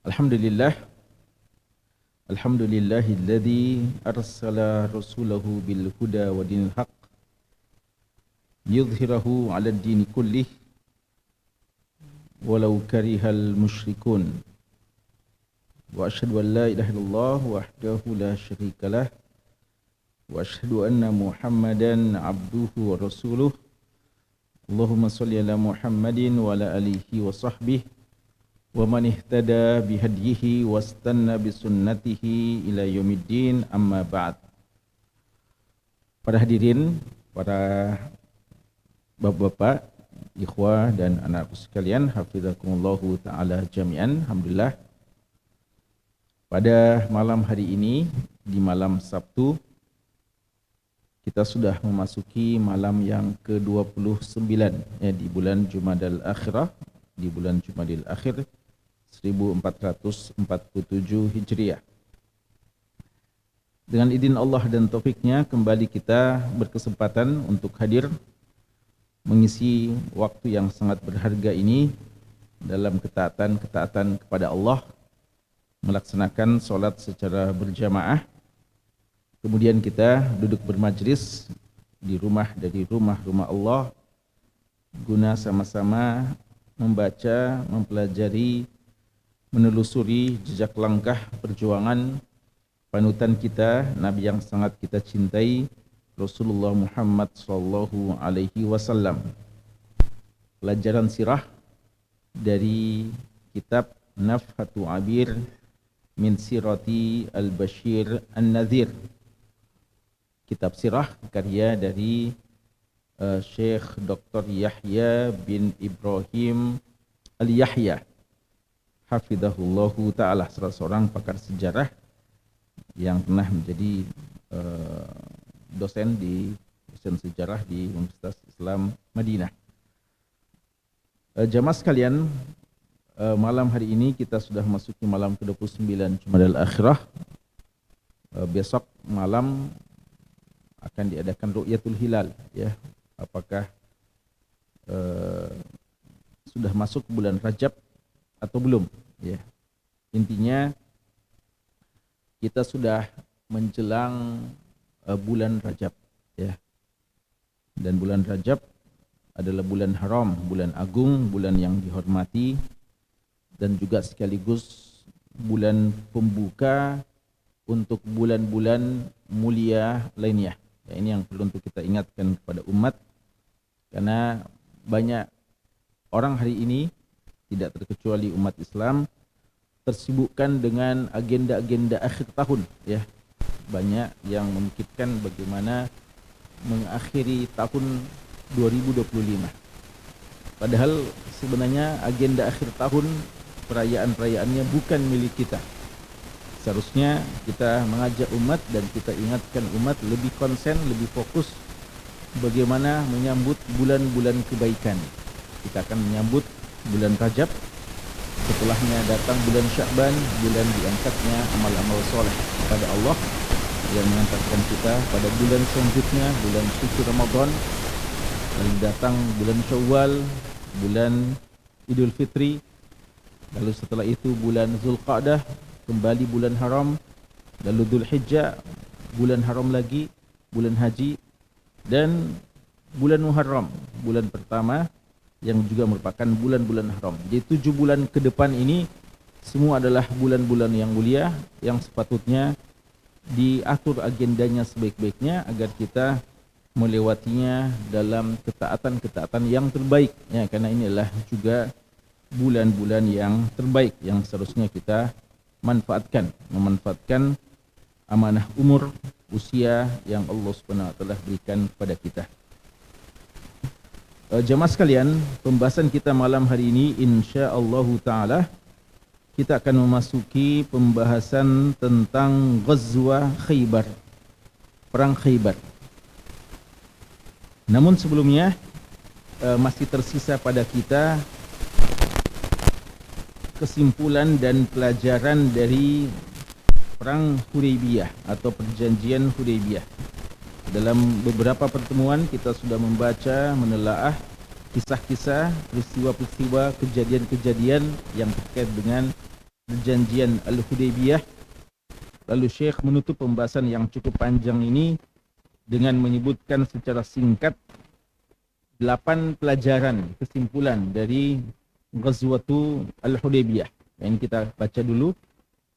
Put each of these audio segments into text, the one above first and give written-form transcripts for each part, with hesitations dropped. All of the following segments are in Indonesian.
Alhamdulillah, alhamdulillahilladzi arsala rasulahu bil huda wa dinil haq yudhhirahu 'alad dini kullih walau karihal musyrikun. Wa asyhadu an la ilaha illallah wahdahu la syarikalah wa asyhadu anna Muhammadan 'abduhu wa rasuluh. Allahumma shalli ala Muhammadin wa ala alihi wa sahbihi wa man ihtada bihadyihi wastanna bisunnatihi ila yaumiddin, amma ba'd. Para hadirin, para bapak-bapak, ikhwah dan anakku sekalian, hafizakumullahu ta'ala jami'an. Alhamdulillah, pada malam hari ini, di malam Sabtu, kita sudah memasuki malam yang ke-29 di bulan Jumadal Akhirah, di bulan Jumadil Akhir 1447 Hijriah. Dengan izin Allah dan taufiknya, kembali kita berkesempatan untuk hadir mengisi waktu yang sangat berharga ini dalam ketaatan kepada Allah, melaksanakan sholat secara berjamaah. Kemudian kita duduk bermajlis di rumah dari rumah-rumah Allah, guna sama-sama membaca, mempelajari, menelusuri jejak langkah perjuangan panutan kita, Nabi yang sangat kita cintai, Rasulullah Muhammad sallallahu alaihi wasallam. Pelajaran sirah dari kitab Nafhatu Abir min Sirati Al-Bashir An-Nadhir. Kitab sirah karya dari Syekh Dr. Yahya bin Ibrahim Al-Yahya, hafidhahullahu ta'ala, salah seorang pakar sejarah yang pernah menjadi dosen sejarah di Universitas Islam Madinah. Jamaah sekalian, malam hari ini kita sudah masuki malam ke-29 Jumadal Akhirah. Besok malam akan diadakan Ru'yatul Hilal, ya. Apakah sudah masuk bulan Rajab atau belum, ya. Intinya kita sudah menjelang bulan Rajab, ya. Dan bulan Rajab adalah bulan haram, bulan agung, bulan yang dihormati, dan juga sekaligus bulan pembuka untuk bulan-bulan mulia lainnya. Ya, ini yang perlu untuk kita ingatkan kepada umat, karena banyak orang hari ini, tidak terkecuali umat Islam, tersibukkan dengan agenda-agenda akhir tahun, ya. Banyak yang memikirkan bagaimana mengakhiri tahun 2025. Padahal sebenarnya agenda akhir tahun, perayaan-perayaannya bukan milik kita. Seharusnya kita mengajak umat dan kita ingatkan umat lebih konsen, lebih fokus bagaimana menyambut bulan-bulan kebaikan. Kita akan menyambut bulan Rajab, setelahnya datang bulan Sya'ban, bulan diangkatnya amal-amal soleh kepada Allah, yang mengantarkan kita pada bulan selanjutnya, bulan suci Ramadan. Lalu datang bulan Syawal, bulan Idul Fitri. Lalu setelah itu bulan Zulqa'dah, kembali bulan haram. Lalu Dzulhijjah, bulan haram lagi, bulan haji. Dan bulan Muharram, bulan pertama, yang juga merupakan bulan-bulan haram. Jadi 7 bulan ke depan ini semua adalah bulan-bulan yang mulia, yang sepatutnya diatur agendanya sebaik-baiknya agar kita melewatinya dalam ketaatan-ketaatan yang terbaik, ya, karena ini adalah juga bulan-bulan yang terbaik yang seharusnya kita memanfaatkan amanah umur, usia yang Allah Subhanahu wa taala berikan kepada kita. Jamaah sekalian, pembahasan kita malam hari ini insyaallah taala kita akan memasuki pembahasan tentang Ghazwa Khaybar, perang Khaybar. Namun sebelumnya masih tersisa pada kita kesimpulan dan pelajaran dari perang Hudaybiyah atau perjanjian Hudaybiyah. Dalam beberapa pertemuan kita sudah membaca, menelaah kisah-kisah, peristiwa-peristiwa, kejadian-kejadian yang terkait dengan perjanjian Al-Hudaybiyah. Lalu Syekh menutup pembahasan yang cukup panjang ini dengan menyebutkan secara singkat 8 pelajaran kesimpulan dari Ghazwatu Al-Hudaybiyah. Yang kita baca dulu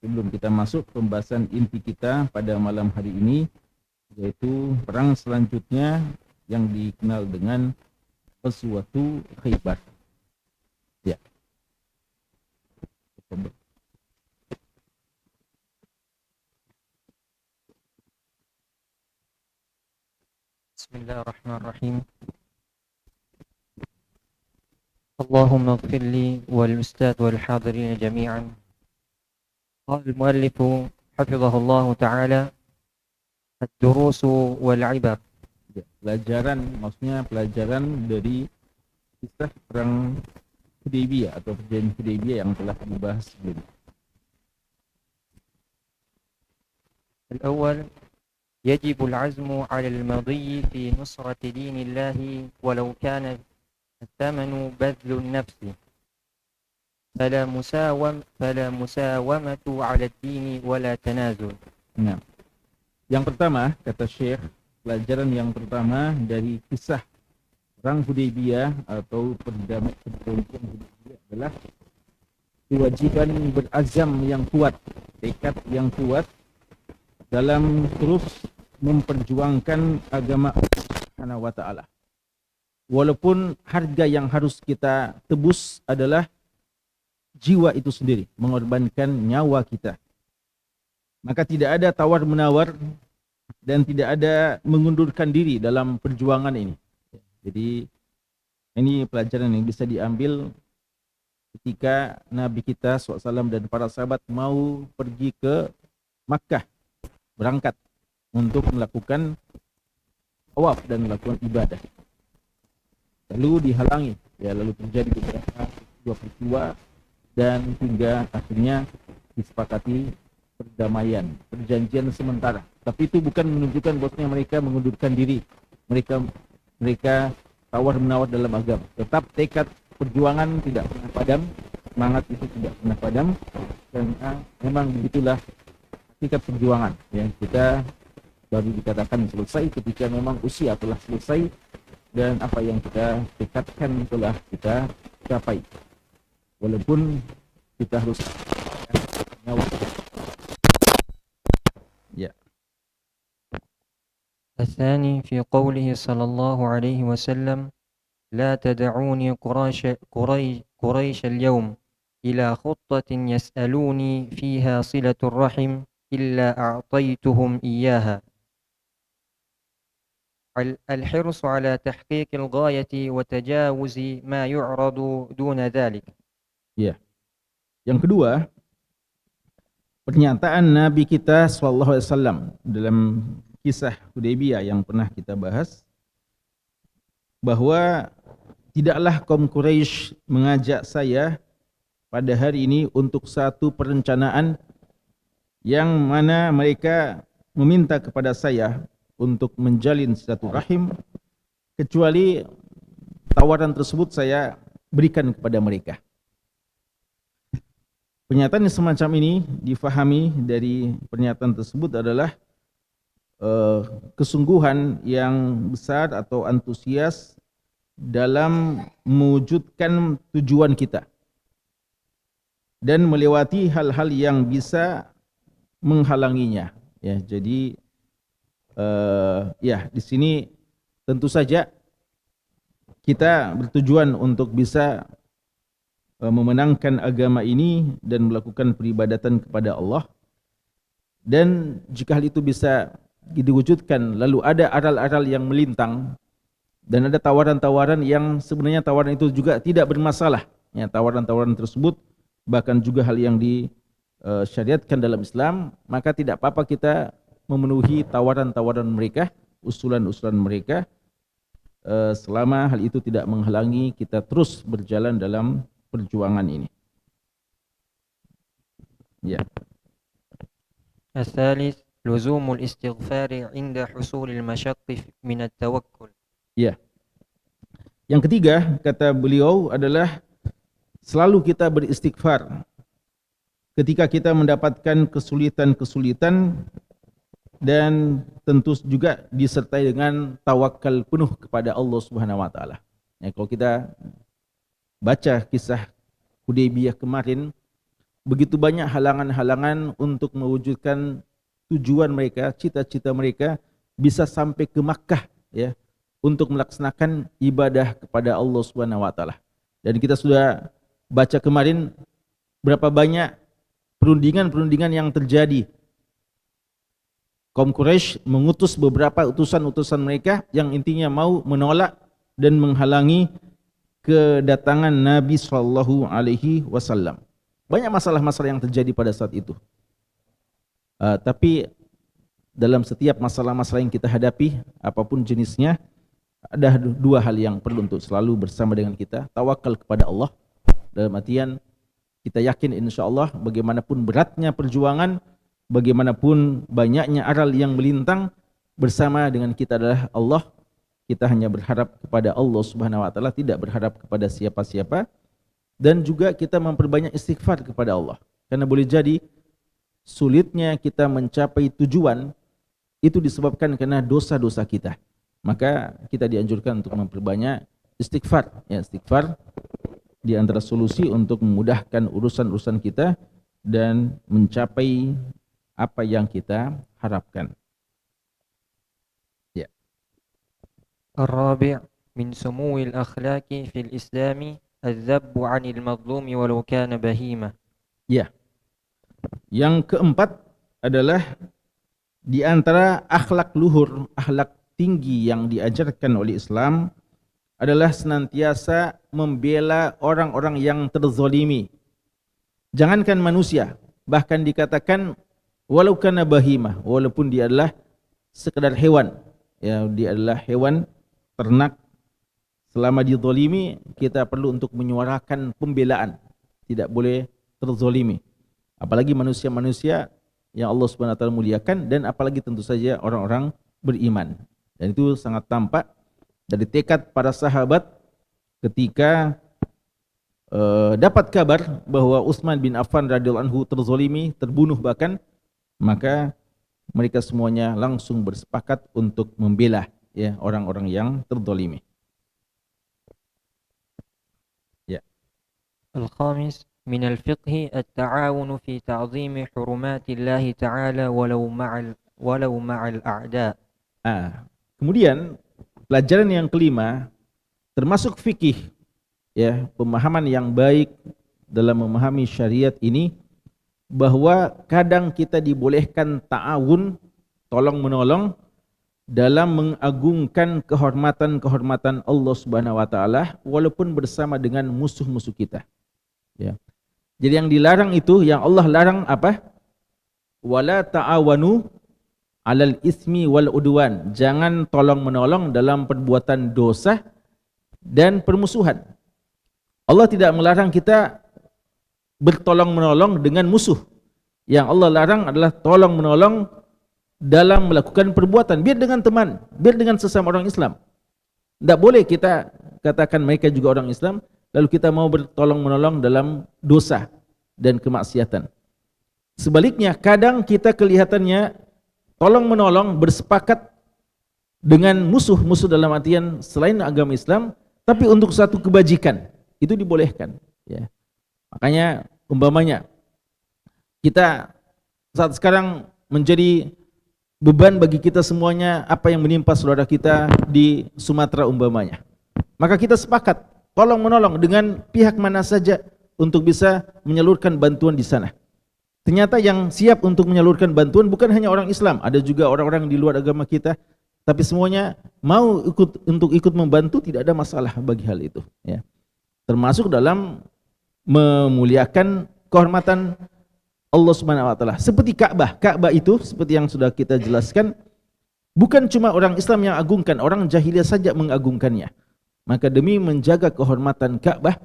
sebelum kita masuk pembahasan inti kita pada malam hari ini, yaitu perang selanjutnya yang dikenal dengan Ghazwatu Khaybar. Ya. Bismillahirrahmanirrahim. Allahumma ighfir li wal ustadz wal hadirin jami'an. Qala al-muallif hafizahullah ta'ala ad-durus wal 'ibar. Pelajaran, maksudnya pelajaran dari kisah perang Hudaybiyah atau perjanjian Hudaybiyah yang telah dibahas sebelumnya. Al-awwal يجب العزم على المضي في نصرة دين الله ولو كان الثمن بذل النفس فلا مساومة على الدين ولا تنازل. Nah, yang pertama kata Syekh, pelajaran yang pertama dari kisah perang Hudaybiyah atau perjanjian Hudaybiyah adalah kewajiban berazam yang kuat, tekad yang kuat dalam terus memperjuangkan agama Subhanahu wa taala. Walaupun harga yang harus kita tebus adalah jiwa itu sendiri, mengorbankan nyawa kita. Maka tidak ada tawar-menawar dan tidak ada mengundurkan diri dalam perjuangan ini. Jadi ini pelajaran yang bisa diambil ketika Nabi kita SAW dan para sahabat mau pergi ke Makkah, berangkat untuk melakukan tawaf dan melakukan ibadah. Lalu dihalangi, lalu terjadi beberapa peristiwa dan hingga akhirnya disepakati perdamaian, perjanjian sementara. Tapi itu bukan menunjukkan bahwasanya mereka mengundurkan diri. Mereka tawar-menawar dalam agama. Tetap tekad perjuangan tidak pernah padam, semangat itu tidak pernah padam, karena memang begitulah hakikat perjuangan. Kita baru dikatakan selesai ketika memang usia telah selesai dan apa yang kita tekadkan telah kita capai. Walaupun kita harus nyawa. Ya. الثاني في قوله صلى الله عليه وسلم لا تدعوني قريش اليوم إلى خطة يسألوني فيها صلة الرحم إلا أعطيتهم إياها. الحرص على تحقيق الغاية وتجاوز ما يعرض دون ذلك. Ya. Yang kedua, pernyataan Nabi kita SAW dalam kisah Hudaybiyah yang pernah kita bahas, bahwa tidaklah kaum Quraisy mengajak saya pada hari ini untuk satu perencanaan yang mana mereka meminta kepada saya untuk menjalin silaturahim, kecuali tawaran tersebut saya berikan kepada mereka. Pernyataan semacam ini difahami dari pernyataan tersebut adalah kesungguhan yang besar atau antusias dalam mewujudkan tujuan kita dan melewati hal-hal yang bisa menghalanginya. Ya, jadi di sini tentu saja kita bertujuan untuk bisa memenangkan agama ini dan melakukan peribadatan kepada Allah. Dan jika hal itu bisa diwujudkan, lalu ada aral-aral yang melintang dan ada tawaran-tawaran yang sebenarnya tawaran itu juga tidak bermasalah, ya, tawaran-tawaran tersebut bahkan juga hal yang disyariatkan dalam Islam, maka tidak apa-apa kita memenuhi tawaran-tawaran mereka, usulan-usulan mereka, selama hal itu tidak menghalangi kita terus berjalan dalam perjuangan ini. Ya. الثالث لزوم الاستغفار عند حصول المشق من التوكل. Ya. Yang ketiga, kata beliau, adalah selalu kita beristighfar ketika kita mendapatkan kesulitan-kesulitan, dan tentu juga disertai dengan tawakal penuh kepada Allah Subhanahu wa taala. Ya, kalau kita baca kisah Hudaybiyah kemarin, begitu banyak halangan-halangan untuk mewujudkan tujuan mereka, cita-cita mereka bisa sampai ke Makkah, ya, untuk melaksanakan ibadah kepada Allah Subhanahu wa taala. Dan kita sudah baca kemarin berapa banyak perundingan-perundingan yang terjadi. Kaum Quraisy mengutus beberapa utusan-utusan mereka yang intinya mau menolak dan menghalangi kedatangan Nabi sallallahu alaihi wasallam. Banyak masalah-masalah yang terjadi pada saat itu. Tapi dalam setiap masalah-masalah yang kita hadapi, apapun jenisnya, ada dua hal yang perlu untuk selalu bersama dengan kita. Tawakal kepada Allah, dalam artian kita yakin insya-Allah bagaimanapun beratnya perjuangan, bagaimanapun banyaknya aral yang melintang, bersama dengan kita adalah Allah. Kita hanya berharap kepada Allah Subhanahu wa taala, tidak berharap kepada siapa-siapa. Dan juga kita memperbanyak istighfar kepada Allah. Karena boleh jadi sulitnya kita mencapai tujuan itu disebabkan karena dosa-dosa kita. Maka kita dianjurkan untuk memperbanyak istighfar. Ya, istighfar di antara solusi untuk memudahkan urusan-urusan kita dan mencapai apa yang kita harapkan. Ya. الرابع من سمو الأخلاق في الإسلام الذب عن المظلوم ولو كان بهيمة. Ya. Yang keempat adalah di antara akhlak luhur, akhlak tinggi yang diajarkan oleh Islam adalah senantiasa membela orang-orang yang terzalimi. Jangankan manusia, bahkan dikatakan walau kana bahimah, walaupun dia adalah sekedar hewan, ya, dia adalah hewan ternak, selama dizalimi kita perlu untuk menyuarakan pembelaan, tidak boleh terzalimi. Apalagi manusia-manusia yang Allah Subhanahu wa taala muliakan, dan apalagi tentu saja orang-orang beriman. Dan itu sangat tampak dari tekad para sahabat ketika dapat kabar bahwa Utsman bin Affan radhiyallahu anhu terzalimi, terbunuh bahkan, maka mereka semuanya langsung bersepakat untuk membela, ya, orang-orang yang terzalimi. Ya. الخامس من الفقه التعاون في تعظيم حرمات الله تعالى ولو مع الأعداء. Kemudian pelajaran yang kelima termasuk fikih, ya, pemahaman yang baik dalam memahami syariat ini, bahwa kadang kita dibolehkan ta'awun, tolong menolong, dalam mengagungkan kehormatan-kehormatan Allah Subhanahu wa taala walaupun bersama dengan musuh-musuh kita. Ya. Jadi yang dilarang itu, yang Allah larang apa? Wala ta'awanu 'alal ismi wal udwan. Jangan tolong menolong dalam perbuatan dosa dan permusuhan. Allah tidak melarang kita bertolong menolong dengan musuh. Yang Allah larang adalah tolong menolong dalam melakukan perbuatan, biar dengan teman, biar dengan sesama orang Islam. Tidak boleh kita katakan mereka juga orang Islam, lalu kita mau bertolong menolong dalam dosa dan kemaksiatan. Sebaliknya, kadang kita kelihatannya tolong menolong bersepakat dengan musuh-musuh dalam artian selain agama Islam, tapi untuk satu kebajikan, itu dibolehkan. Ya. Makanya umpamanya kita saat sekarang menjadi beban bagi kita semuanya apa yang menimpa saudara kita di Sumatera umpamanya. Maka kita sepakat tolong menolong dengan pihak mana saja untuk bisa menyalurkan bantuan di sana. Ternyata yang siap untuk menyalurkan bantuan bukan hanya orang Islam, ada juga orang-orang di luar agama kita, tapi semuanya mau ikut membantu, tidak ada masalah bagi hal itu, ya. Termasuk dalam memuliakan kehormatan Allah Subhanahu wa taala. Seperti Ka'bah. Ka'bah itu seperti yang sudah kita jelaskan, bukan cuma orang Islam yang agungkan, orang jahiliyah saja mengagungkannya. Maka demi menjaga kehormatan Ka'bah,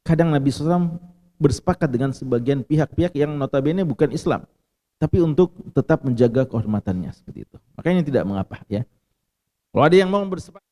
kadang Nabi SAW bersepakat dengan sebagian pihak-pihak yang notabene bukan Islam, tapi untuk tetap menjaga kehormatannya seperti itu. Makanya tidak mengapa, ya. Kalau ada yang mau bersepakat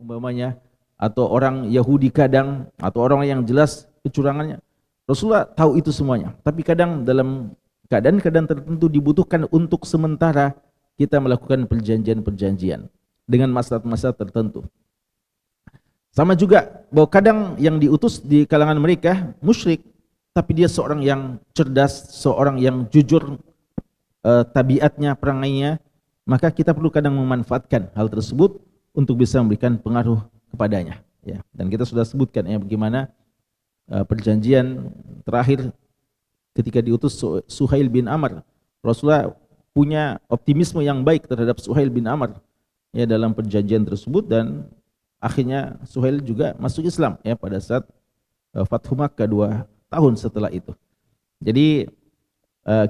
umpamanya, atau orang Yahudi kadang, atau orang yang jelas kecurangannya. Rasulullah tahu itu semuanya. Tapi kadang dalam keadaan-keadaan tertentu dibutuhkan untuk sementara kita melakukan perjanjian-perjanjian dengan maslahat-maslahat tertentu. Sama juga bahwa kadang yang diutus di kalangan mereka musyrik, tapi dia seorang yang cerdas, seorang yang jujur tabiatnya, perangainya, maka kita perlu kadang memanfaatkan hal tersebut untuk bisa memberikan pengaruh kepadanya. Ya, dan kita sudah sebutkan ya bagaimana perjanjian terakhir ketika diutus Suhail bin Amr. Rasulullah punya optimisme yang baik terhadap Suhail bin Amr ya dalam perjanjian tersebut, dan akhirnya Suhail juga masuk Islam ya pada saat Fathu Makkah 2 tahun setelah itu. Jadi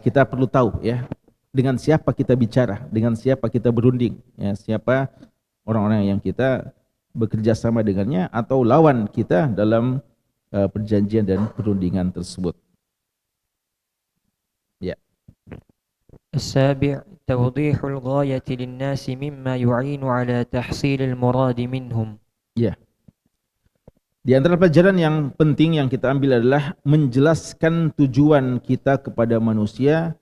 kita perlu tahu ya dengan siapa kita bicara, dengan siapa kita berunding, ya siapa orang-orang yang kita bekerja sama dengannya atau lawan kita dalam perjanjian dan perundingan tersebut. Ya. السابع توضيح الغاية للناس مما يعين على تحصيل المراد منهم. Ya. Di antara pelajaran yang penting yang kita ambil adalah menjelaskan tujuan kita kepada manusia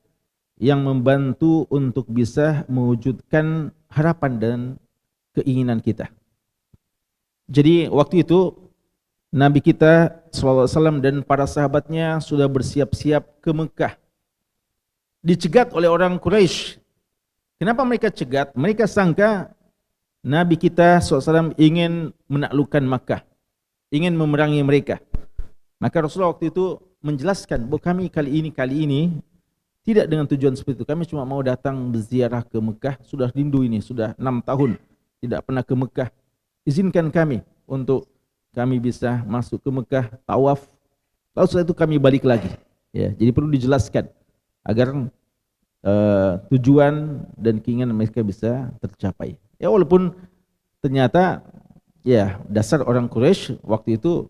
yang membantu untuk bisa mewujudkan harapan dan keinginan kita. Jadi waktu itu Nabi kita SAW dan para sahabatnya sudah bersiap-siap ke Mekah. Dicegat oleh orang Quraisy. Kenapa mereka cegat? Mereka sangka Nabi kita SAW ingin menaklukkan Makkah, ingin memerangi mereka. Maka Rasulullah waktu itu menjelaskan bahwa kami kali ini tidak dengan tujuan seperti itu. Kami cuma mau datang berziarah ke Mekah. Sudah rindu ini, sudah 6 tahun tidak pernah ke Mekah. Izinkan kami untuk kami bisa masuk ke Mekah, tawaf. Lalu setelah itu kami balik lagi. Ya, jadi perlu dijelaskan agar tujuan dan keinginan mereka bisa tercapai. Ya walaupun ternyata ya dasar orang Quraisy waktu itu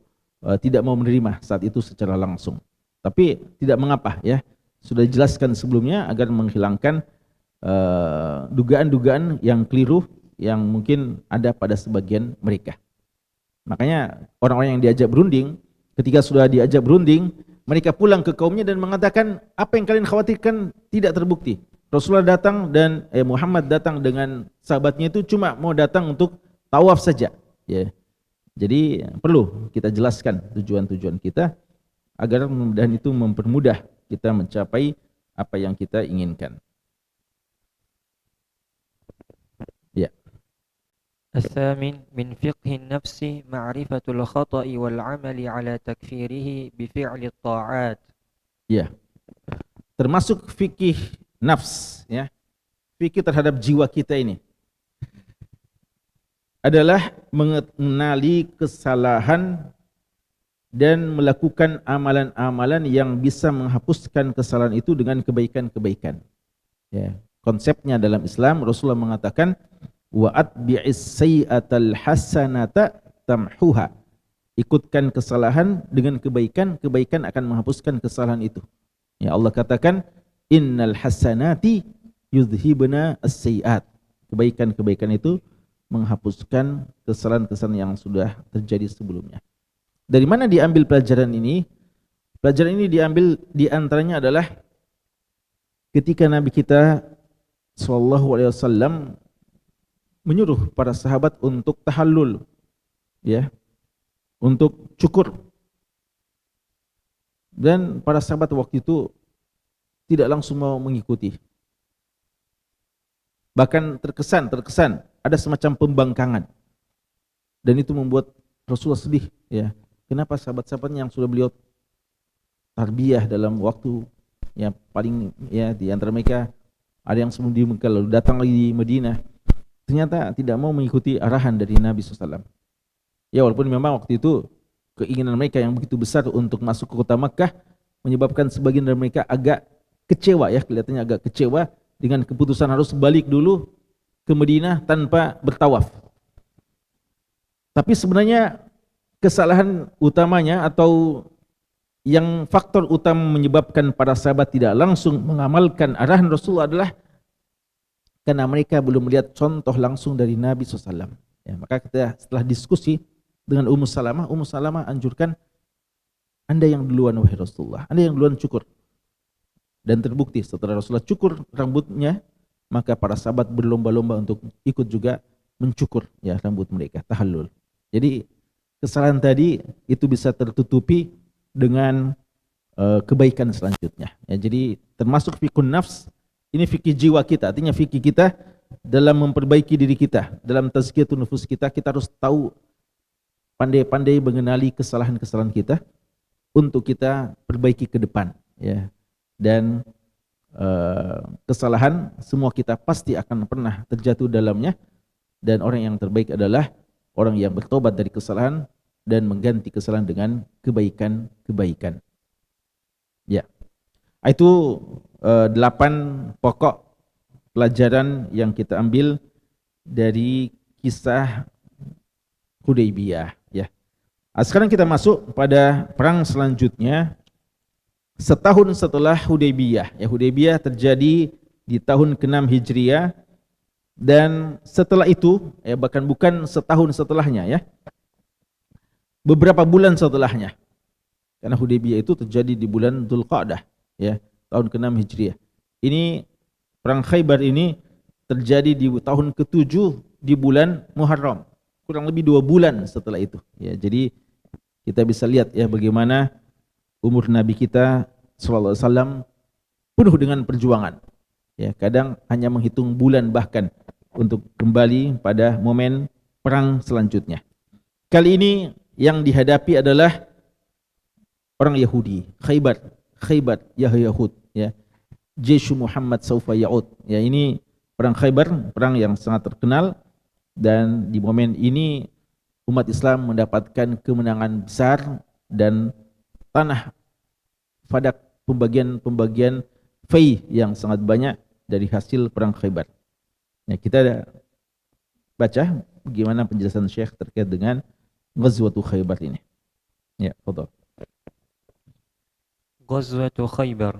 tidak mau menerima saat itu secara langsung. Tapi tidak mengapa ya. Sudah dijelaskan sebelumnya agar menghilangkan dugaan-dugaan yang keliru yang mungkin ada pada sebagian mereka. Makanya orang-orang yang diajak berunding, ketika sudah diajak berunding, mereka pulang ke kaumnya dan mengatakan, apa yang kalian khawatirkan tidak terbukti. Rasulullah datang dan Muhammad datang dengan sahabatnya itu cuma mau datang untuk tawaf saja. Ya. Jadi perlu kita jelaskan tujuan-tujuan kita agar dan itu mempermudah kita mencapai apa yang kita inginkan. Ya. الثامن من فقه النفس معرفة الخطأ والعمل على تكفيره بفعل الطاعات. Ya. Termasuk fikih nafs ya. Fikih terhadap jiwa kita ini adalah mengenali kesalahan dan melakukan amalan-amalan yang bisa menghapuskan kesalahan itu dengan kebaikan-kebaikan. Ya, konsepnya dalam Islam Rasulullah mengatakan wa atbi'is sayyi'atal hasanata tamhuha. Ikutkan kesalahan dengan kebaikan, kebaikan akan menghapuskan kesalahan itu. Ya Allah katakan innal hasanati yudhibna as-sayyi'at. Kebaikan-kebaikan itu menghapuskan kesalahan-kesalahan yang sudah terjadi sebelumnya. Dari mana diambil pelajaran ini? Pelajaran ini diambil di antaranya adalah ketika Nabi kita SAW menyuruh para sahabat untuk tahallul, ya, untuk cukur. Dan para sahabat waktu itu tidak langsung mau mengikuti. Bahkan terkesan ada semacam pembangkangan. Dan itu membuat Rasulullah sedih, ya. Kenapa sahabat-sahabatnya yang sudah beliau tarbiyah dalam waktu yang paling ya di antara mereka ada yang sebelum di Mekah lalu datang lagi di Madinah, ternyata tidak mau mengikuti arahan dari Nabi SAW. Ya walaupun memang waktu itu keinginan mereka yang begitu besar untuk masuk ke kota Mekah menyebabkan sebagian dari mereka agak kecewa ya, kelihatannya agak kecewa dengan keputusan harus balik dulu ke Madinah tanpa bertawaf. Tapi sebenarnya kesalahan utamanya atau yang faktor utama menyebabkan para sahabat tidak langsung mengamalkan arahan Rasulullah adalah karena mereka belum melihat contoh langsung dari Nabi SAW. Ya, maka kita setelah diskusi dengan Ummu Salamah anjurkan, Anda yang duluan wahai Rasulullah, Anda yang duluan cukur. Dan terbukti setelah Rasulullah cukur rambutnya, maka para sahabat berlomba-lomba untuk ikut juga mencukur ya rambut mereka, tahallul. Jadi kesalahan tadi itu bisa tertutupi dengan kebaikan selanjutnya. Ya, jadi termasuk fikun nafs, ini fikih jiwa kita, artinya fikih kita dalam memperbaiki diri kita, dalam tazkiyatun nufus kita, kita harus tahu, pandai-pandai mengenali kesalahan-kesalahan kita untuk kita perbaiki ke depan. Ya. Dan kesalahan semua kita pasti akan pernah terjatuh dalamnya, dan orang yang terbaik adalah orang yang bertobat dari kesalahan dan mengganti kesalahan dengan kebaikan-kebaikan. Ya, itu 8 pokok pelajaran yang kita ambil dari kisah Hudaybiyah. Ya, sekarang kita masuk pada perang selanjutnya. Setahun setelah Hudaybiyah, ya Hudaybiyah terjadi di tahun ke-6 Hijriah, dan setelah itu, ya bahkan bukan setahun setelahnya ya, beberapa bulan setelahnya, karena Hudaybiyah itu terjadi di bulan Dzulqa'dah, ya tahun ke-6 Hijriah. Ini perang Khaybar ini terjadi di tahun ke-7 di bulan Muharram, kurang lebih 2 bulan setelah itu. Ya, jadi kita bisa lihat ya bagaimana umur Nabi kita sallallahu alaihi wasallam penuh dengan perjuangan. Ya, kadang hanya menghitung bulan bahkan untuk kembali pada momen perang selanjutnya. Kali ini yang dihadapi adalah orang Yahudi, Khaybar Yahud, ya. Jaishu Muhammad saufa ya'ud. Ya, ini perang Khaybar, perang yang sangat terkenal, dan di momen ini umat Islam mendapatkan kemenangan besar dan tanah pada pembagian fai yang sangat banyak dari hasil perang Khaybar. Ya, kita baca bagaimana penjelasan Syekh terkait dengan Ghazwatul Khaybar ini. Ya, fadhal. غزوة خيبر.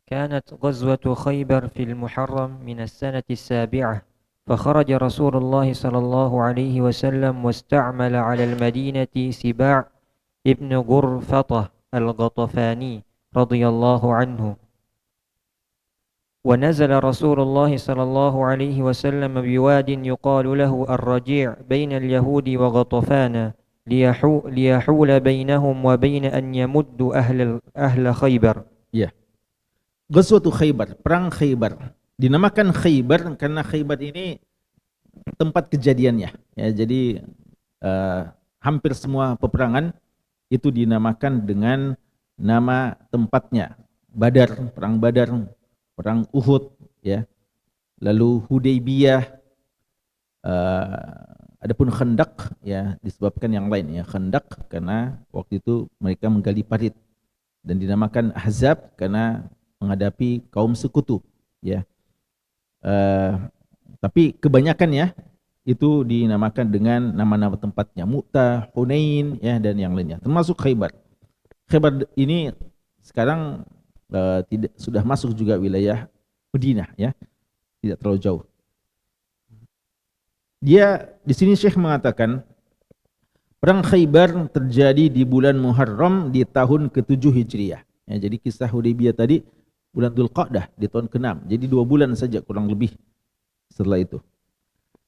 كانت غزوة خيبر في المحرم من السنة السابعة، فخرج رسول الله صلى الله عليه وسلم واستعمل على المدينة سباع ابن غرفطة الغطفاني رضي الله عنه. ونزل رسول الله صلى الله عليه وسلم بواد يقال له الرجيع بين اليهود وغطفان ليحول بينهم وبين أن يمدوا أهل خيبر. Ya. Ghazwatul Khaybar, perang Khaybar. Dinamakan Khaybar karena Khaybar ini tempat kejadiannya. Ya, jadi hampir semua peperangan itu dinamakan dengan nama tempatnya. Badar, perang Badar, perang Uhud, ya. Lalu Hudaybiyah, adapun Khandaq, ya disebabkan yang lain ya. Khandaq karena waktu itu mereka menggali parit, dan dinamakan Ahzab karena menghadapi kaum sekutu, ya. Tapi kebanyakan ya itu dinamakan dengan nama-nama tempatnya, Mu'tah, Hunain, ya, dan yang lainnya, termasuk Khaybar. Khaybar ini sekarang sudah masuk juga wilayah Madinah, ya, tidak terlalu jauh. Dia di sini Syekh mengatakan perang Khaybar terjadi di bulan Muharram di tahun ke-7 Hijriah. Ya, jadi kisah Hudaybiyah tadi bulan Dzulqa'dah di tahun ke-6. Jadi 2 bulan saja kurang lebih setelah itu.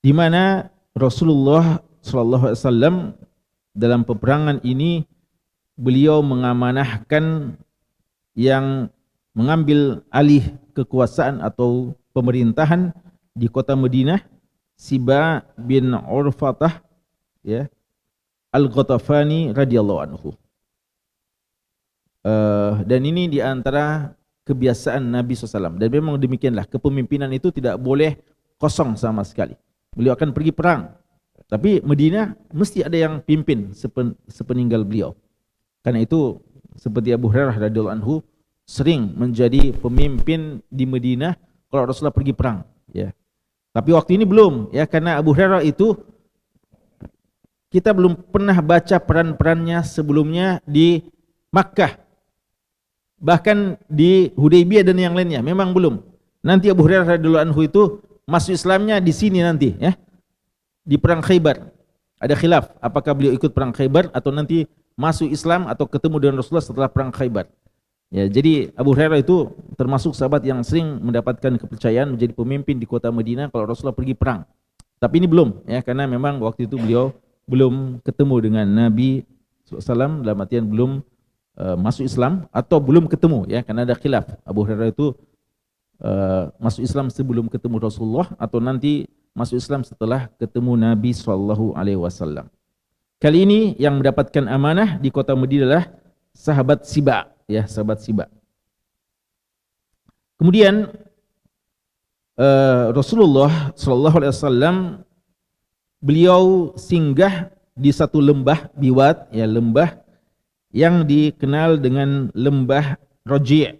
Di mana Rasulullah sallallahu alaihi wasallam dalam peperangan ini beliau mengamanahkan yang mengambil alih kekuasaan atau pemerintahan di kota Madinah, Siba bin Urfatah, ya, Al-Ghatafani radhiyallahu anhu. Dan ini di antara kebiasaan Nabi SAW. Dan memang demikianlah, kepemimpinan itu tidak boleh kosong sama sekali. Beliau akan pergi perang, tapi Madinah mesti ada yang pimpin sepeninggal beliau. Karena itu seperti Abu Hurairah radhiyallahu anhu sering menjadi pemimpin di Madinah kalau Rasulullah pergi perang, ya. Tapi waktu ini belum, ya, karena Abu Hurairah itu kita belum pernah baca peran-perannya sebelumnya di Makkah. Bahkan di Hudaybiyah dan yang lainnya memang belum. Nanti Abu Hurairah radhiyallahu anhu itu masuk Islamnya di sini nanti, ya. di perang Khaybar. Ada khilaf apakah beliau ikut perang Khaybar atau nanti masuk Islam atau ketemu dengan Rasulullah setelah perang Khaybar. Ya, jadi Abu Hurairah itu termasuk sahabat yang sering mendapatkan kepercayaan menjadi pemimpin di kota Madinah kalau Rasulullah pergi perang. Tapi ini belum, ya, karena memang waktu itu beliau belum ketemu dengan Nabi SAW, dalam artian belum masuk Islam atau belum ketemu, ya, karena ada khilaf. Abu Hurairah itu masuk Islam sebelum ketemu Rasulullah atau nanti masuk Islam setelah ketemu Nabi SAW. Kali ini yang mendapatkan amanah di kota Madinah adalah sahabat Siba, ya, sahabat Siba. Kemudian Rasulullah SAW beliau singgah di satu lembah Biwat, ya, lembah yang dikenal dengan lembah Roji'.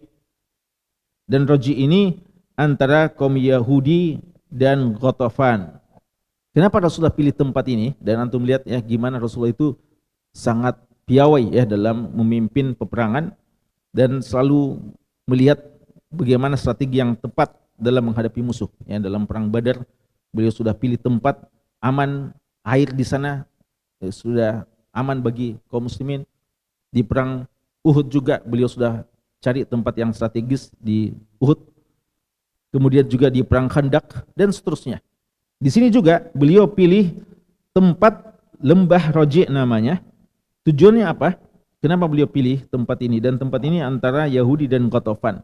Dan Roji' ini antara kaum Yahudi dan Ghatafan. Kenapa Rasulullah pilih tempat ini? Dan antum lihat, ya, gimana Rasulullah itu sangat piawai, ya, dalam memimpin peperangan dan selalu melihat bagaimana strategi yang tepat dalam menghadapi musuh. Ya, dalam perang Badar beliau sudah pilih tempat aman, air di sana sudah aman bagi kaum muslimin. Di perang Uhud juga beliau sudah cari tempat yang strategis di Uhud. Kemudian juga di perang Khandaq dan seterusnya. Di sini juga beliau pilih tempat lembah Roji' namanya. Tujuannya apa? Kenapa beliau pilih tempat ini? Dan tempat ini antara Yahudi dan Ghatafan.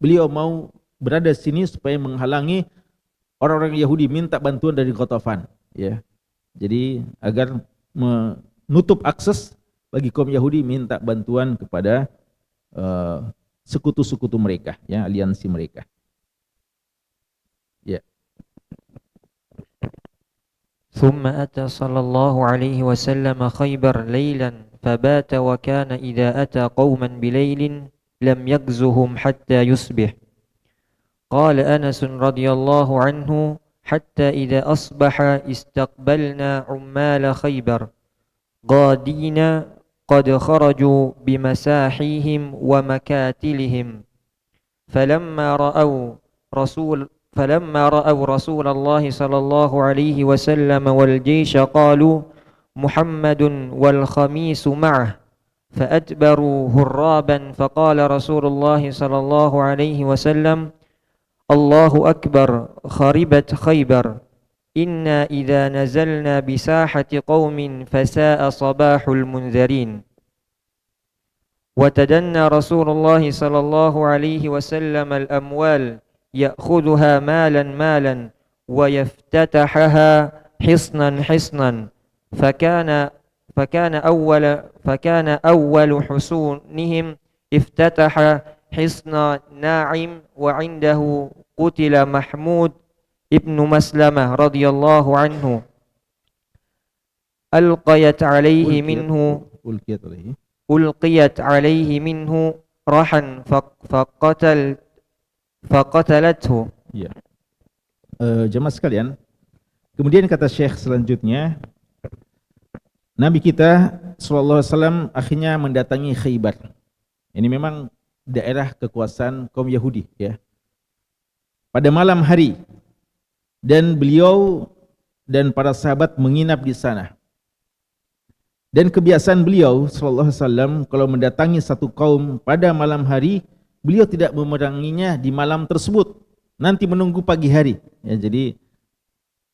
Beliau mau berada di sini supaya menghalangi orang-orang Yahudi minta bantuan dari Ghatafan, ya. Jadi agar menutup akses bagi kaum Yahudi minta bantuan kepada sekutu-sekutu mereka, ya, aliansi mereka. Ya. ثم أتى صلى الله عليه وسلم خيبر ليلا فبات وكان إذا أتى قوما بليل لم يغزهم حتى يصبح. قال أنس رضي الله عنه حتى إذا أصبح استقبلنا عمال خيبر غادين قد خرجوا بمساحيهم ومكاتلهم فلما رأوا رسول الله صلى الله عليه وسلم والجيش قالوا محمد والخميس معه فأدبروا هرابا فقال رسول الله صلى الله عليه وسلم الله أكبر خربت خيبر إنا إذا نزلنا بساحة قوم فساء صباح المنذرين وتدنى رسول الله صلى الله عليه وسلم الأموال يأخذها مالا مالا ويفتتحها حصنا حصنا فكان أول حصونهم افتتح حصن ناعم وعنده قتل محمود ابن مسلمة رضي الله عنه ألقيت عليه منه رحا فقتلته. Ya. Jemaah sekalian, kemudian kata Syekh selanjutnya, Nabi kita SAW akhirnya mendatangi Khaybar. Ini memang daerah kekuasaan kaum Yahudi, ya. Pada malam hari, dan beliau dan para sahabat menginap di sana. Dan kebiasaan beliau SAW kalau mendatangi satu kaum pada malam hari, beliau tidak memeranginya di malam tersebut, nanti menunggu pagi hari. Ya, jadi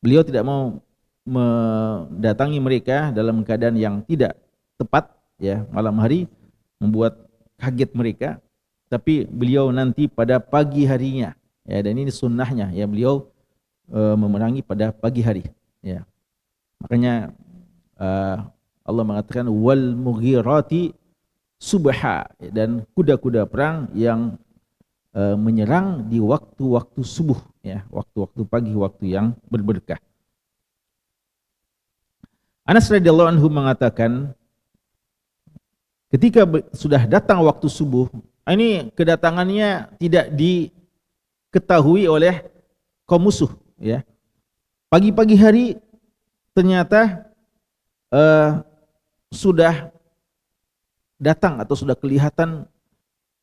beliau tidak mau mendatangi mereka dalam keadaan yang tidak tepat, ya, malam hari membuat kaget mereka, tapi beliau nanti pada pagi harinya, ya, dan ini sunnahnya, ya, beliau memerangi pada pagi hari, ya. Makanya Allah mengatakan wal mughirati subha, dan kuda-kuda perang yang menyerang di waktu-waktu subuh, ya, waktu-waktu pagi, waktu yang berberkah. Anas radhiyallahu anhu mengatakan ketika sudah datang waktu subuh, ini kedatangannya tidak diketahui oleh kaum musuh, ya. Pagi-pagi hari ternyata sudah datang atau sudah kelihatan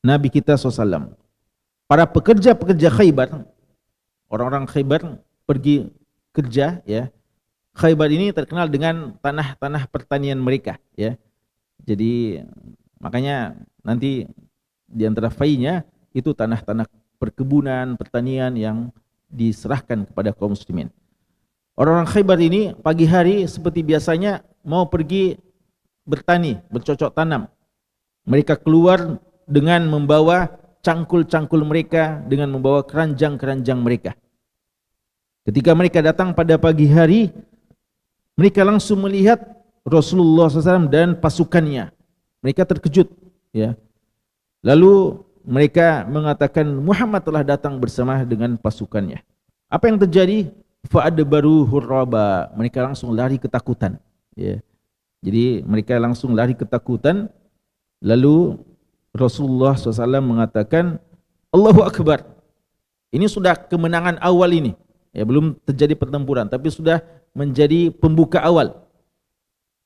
Nabi kita SAW. Para pekerja-pekerja Khaybar, orang-orang Khaybar pergi kerja, ya, Khaybar ini terkenal dengan tanah-tanah pertanian mereka, ya. Jadi makanya nanti di antara fainya itu tanah-tanah perkebunan, pertanian yang diserahkan kepada kaum muslimin. Orang-orang Khaybar ini pagi hari seperti biasanya mau pergi bertani, bercocok tanam. Mereka keluar dengan membawa cangkul-cangkul mereka, dengan membawa keranjang-keranjang mereka. Ketika mereka datang pada pagi hari, mereka langsung melihat Rasulullah SAW dan pasukannya. Mereka terkejut, ya. Lalu mereka mengatakan Muhammad telah datang bersama dengan pasukannya. Apa yang terjadi? Fa'adbaru hurraba. Mereka langsung lari ketakutan, ya. Jadi mereka langsung lari ketakutan. Lalu Rasulullah SAW mengatakan Allahu Akbar. Ini sudah kemenangan awal ini, ya, belum terjadi pertempuran, tapi sudah menjadi pembuka awal.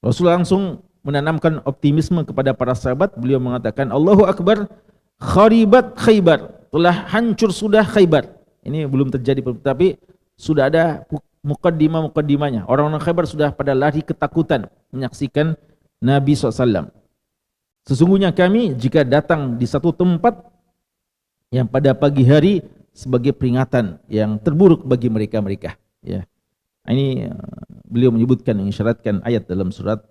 Rasulullah langsung menanamkan optimisme kepada para sahabat. Beliau mengatakan Allahu Akbar, kharibat Khaybar, telah hancur sudah Khaybar. Ini belum terjadi, tapi sudah ada mukaddimah-mukaddimahnya. Orang-orang Khaybar sudah pada lari ketakutan menyaksikan Nabi SAW. Sesungguhnya kami jika datang di satu tempat yang pada pagi hari sebagai peringatan yang terburuk bagi mereka-mereka, ya. Ini beliau menyebutkan, mengisyaratkan ayat dalam surat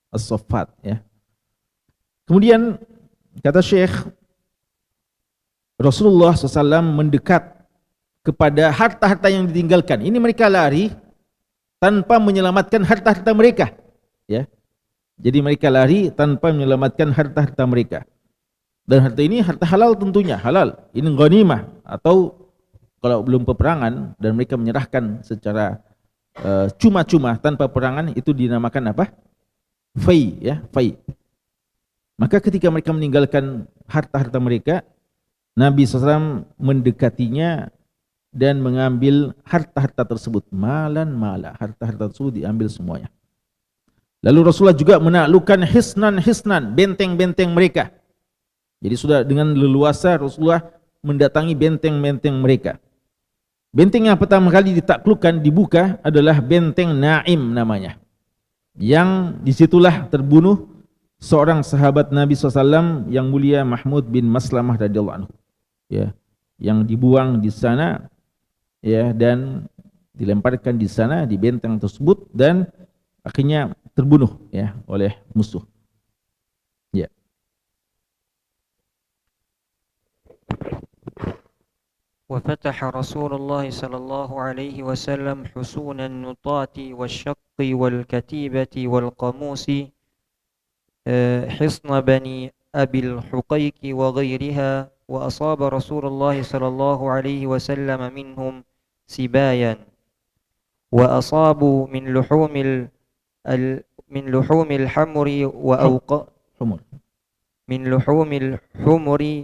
As-Saffat, ya. Kemudian kata Syekh, Rasulullah SAW mendekat kepada harta-harta yang ditinggalkan. Ini mereka lari tanpa menyelamatkan harta-harta mereka, ya. Jadi mereka lari tanpa menyelamatkan harta-harta mereka. Dan harta ini harta halal tentunya, halal. Ini ghanimah, atau kalau belum peperangan dan mereka menyerahkan secara cuma-cuma tanpa perangan, itu dinamakan apa? Fai, ya, fai. Maka ketika mereka meninggalkan harta-harta mereka, Nabi SAW mendekatinya dan mengambil harta-harta tersebut. Malan mala, harta-harta tersebut diambil semuanya. Lalu Rasulullah juga menaklukkan hisnan-hisnan, benteng-benteng mereka. Jadi sudah dengan leluasa Rasulullah mendatangi benteng-benteng mereka. Benteng yang pertama kali ditaklukkan, dibuka adalah benteng Naim namanya. Yang disitulah terbunuh seorang sahabat Nabi SAW yang mulia Mahmud bin Maslamah radhiyallahu anhu, ya, yang dibuang di sana, ya, dan dilemparkan di sana di benteng tersebut dan akhirnya terbunuh, ya, oleh musuh. Ya. وفتح رسول الله صلى الله عليه وسلم حصون النطاة والشق والكتيبة والقاموس حصن بني أبي الحقيق وغيرها، وأصاب رسول الله صلى الله عليه وسلم منهم سبايا، وأصابوا من لحوم الحمر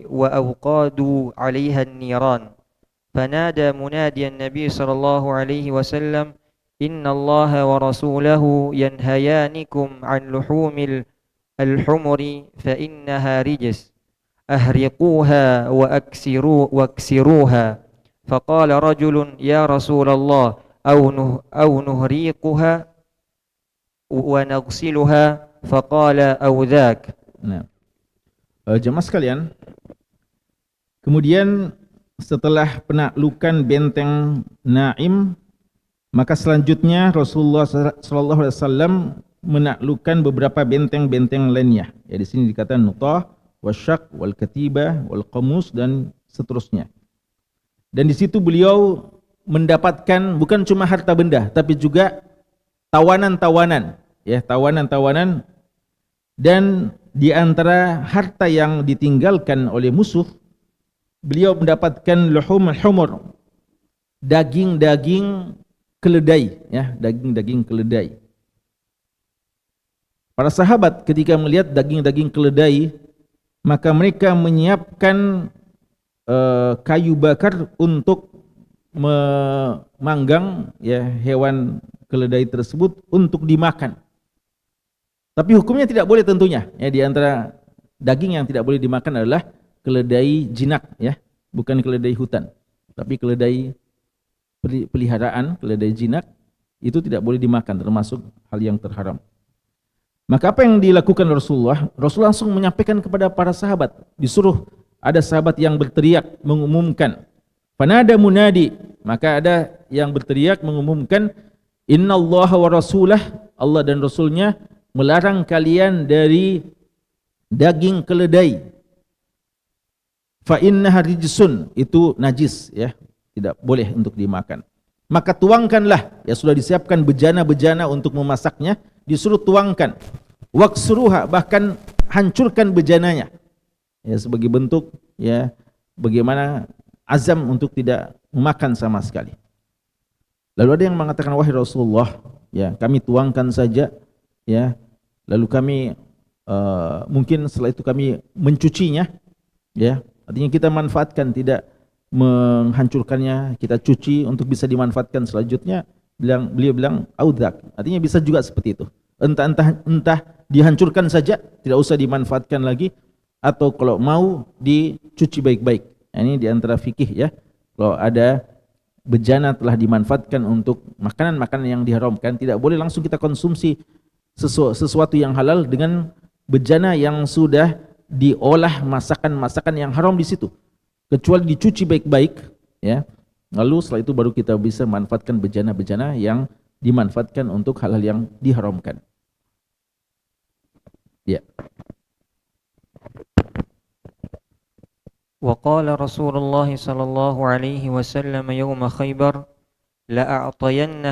وأوقادوا عليها النيران. فنادى منادي النبي صلى الله عليه وسلم إن الله ورسوله ينهيانكم عن لحوم الحمر فإنها رجس أهرقوها واكسروها. فقال رجل يا رسول الله أو نهريقها ونغسلها. فقال أو ذاك. Nah, jemaah sekalian, kemudian setelah penaklukan benteng Naim, maka selanjutnya Rasulullah SAW menaklukkan beberapa benteng-benteng lainnya. Ya, di sini dikatakan Nutah, Wasyaq, Wal Katibah, Wal Qamus, dan seterusnya. Dan di situ beliau mendapatkan bukan cuma harta benda, tapi juga tawanan-tawanan, ya, tawanan-tawanan. Dan di antara harta yang ditinggalkan oleh musuh, beliau mendapatkan luhum al-humur, daging-daging keledai, ya, daging-daging keledai. Para sahabat ketika melihat daging-daging keledai, maka mereka menyiapkan kayu bakar untuk memanggang, ya, hewan keledai tersebut untuk dimakan. Tapi hukumnya tidak boleh tentunya, ya. Di antara daging yang tidak boleh dimakan adalah keledai jinak, ya, bukan keledai hutan, tapi keledai peliharaan, keledai jinak itu tidak boleh dimakan, termasuk hal yang terharam. Maka apa yang dilakukan Rasulullah? Rasulullah langsung menyampaikan kepada para sahabat, disuruh ada sahabat yang berteriak mengumumkan. Fanada munadi, maka ada yang berteriak mengumumkan, innallaha wa rasulah, Allah dan Rasulnya melarang kalian dari daging keledai. Fa innaha rijsun, itu najis ya, tidak boleh untuk dimakan. Maka tuangkanlah, ya sudah disiapkan bejana-bejana untuk memasaknya, disuruh tuangkan. Waqsuruha, bahkan hancurkan bejananya. Ya sebagai bentuk ya bagaimana azam untuk tidak memakan sama sekali. Lalu ada yang mengatakan, wahai Rasulullah, ya kami tuangkan saja, ya. Lalu kami mungkin setelah itu kami mencucinya, ya. Artinya kita manfaatkan, tidak menghancurkannya, kita cuci untuk bisa dimanfaatkan selanjutnya. Beliau bilang audzak, artinya bisa juga seperti itu. Entah dihancurkan saja, tidak usah dimanfaatkan lagi, atau kalau mau dicuci baik-baik. Nah, ini diantara fikih ya. Kalau ada bejana telah dimanfaatkan untuk makanan-makanan yang diharamkan, tidak boleh langsung kita konsumsi sesuatu yang halal dengan bejana yang sudah diolah masakan-masakan yang haram di situ. Kecuali dicuci baik-baik ya. Lalu setelah itu baru kita bisa manfaatkan bejana-bejana yang dimanfaatkan untuk hal-hal yang diharamkan. Ya. وقال رسول الله صلى الله عليه وسلم يوم خيبر لأعطين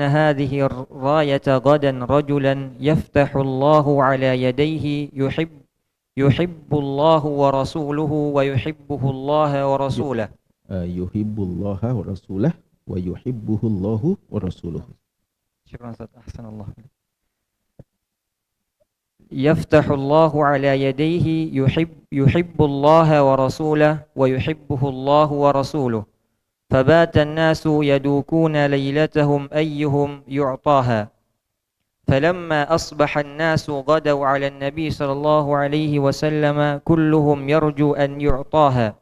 هذه الراية غدا رجلا يفتح الله على يديه يحب الله ورسوله ويحبه الله ورسوله يحب الله ورسوله ويحبه الله ورسوله. شكرا أستاذ، أحسن الله. يفتح الله على يديه يحب الله ورسوله ويحبه الله ورسوله، فبات الناس يدوكون ليلتهم أيهم يعطاها، فلما أصبح الناس غدوا على النبي صلى الله عليه وسلم كلهم يرجو أن يعطاها،